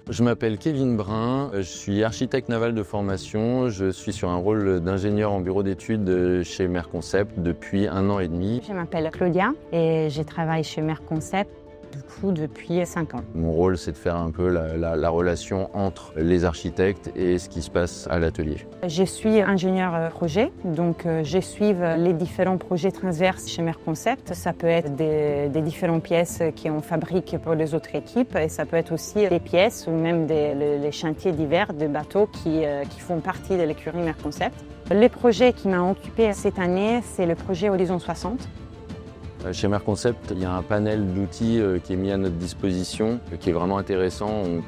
Je m'appelle Kevin Brun, je suis architecte naval de formation. Je suis sur un rôle d'ingénieur en bureau d'études chez Merconcept depuis 1 an et demi. Je m'appelle Claudia et je travaille chez Merconcept depuis 5 ans. Mon rôle, c'est de faire un peu la relation entre les architectes et ce qui se passe à l'atelier. Je suis ingénieur projet, donc je suis les différents projets transverses chez Merconcept. Ça peut être des différentes pièces qu'on fabrique pour les autres équipes et ça peut être aussi des pièces ou même les chantiers divers de bateaux qui font partie de l'écurie Merconcept. Les projets qui m'ont occupé cette année, c'est le projet Horizon 60. Chez Merconcept, il y a un panel d'outils qui est mis à notre disposition, qui est vraiment intéressant. On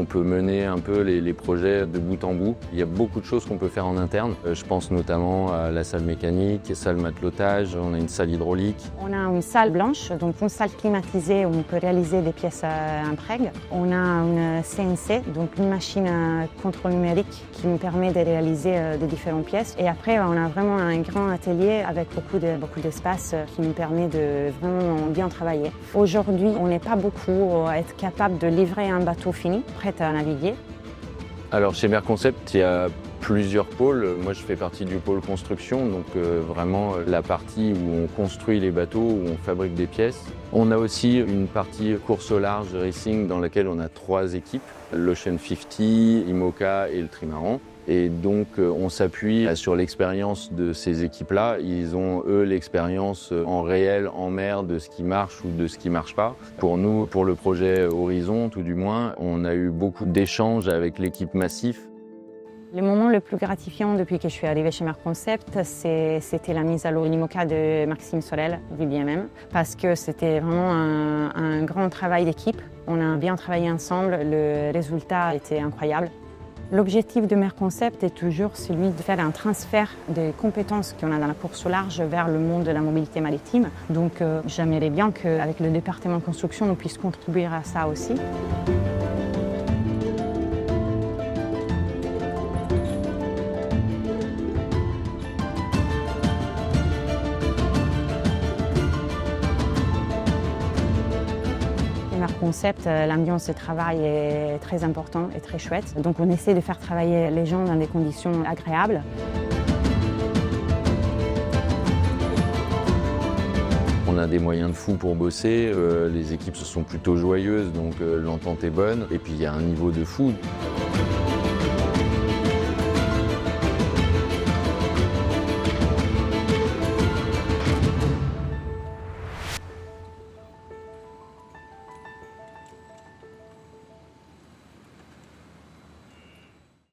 peut mener un peu les projets de bout en bout. Il y a beaucoup de choses qu'on peut faire en interne. Je pense notamment à la salle mécanique, salle matelotage, on a une salle hydraulique. On a une salle blanche, donc une salle climatisée où on peut réaliser des pièces à imprèg. On a une CNC, donc une machine à contrôle numérique qui nous permet de réaliser des différentes pièces. Et après, on a vraiment un grand atelier avec beaucoup d'espace qui nous permet de vraiment bien travailler. Aujourd'hui, on n'est pas beaucoup à être capable de livrer un bateau fini, prêt à naviguer. Alors chez Merconcept, il y a plusieurs pôles. Moi, je fais partie du pôle construction, donc vraiment la partie où on construit les bateaux, où on fabrique des pièces. On a aussi une partie course au large racing dans laquelle on a 3 équipes, l'Ocean 50, IMOCA et le Trimaran. Et donc on s'appuie sur l'expérience de ces équipes-là. Ils ont eux l'expérience en réel, en mer, de ce qui marche ou de ce qui marche pas. Pour nous, pour le projet Horizon tout du moins, on a eu beaucoup d'échanges avec l'équipe Massif. Le moment le plus gratifiant depuis que je suis arrivée chez Merconcept, c'était la mise à l'eau l'IMOCA de Maxime Sorel du BMM, parce que c'était vraiment un grand travail d'équipe. On a bien travaillé ensemble, le résultat était incroyable. L'objectif de Merconcept est toujours celui de faire un transfert des compétences qu'on a dans la course au large vers le monde de la mobilité maritime. Donc j'aimerais bien qu'avec le département construction, on puisse contribuer à ça aussi. Merconcept, l'ambiance de travail est très importante et très chouette. Donc on essaie de faire travailler les gens dans des conditions agréables. On a des moyens de fou pour bosser, les équipes se sont plutôt joyeuses, donc l'entente est bonne. Et puis il y a un niveau de fou.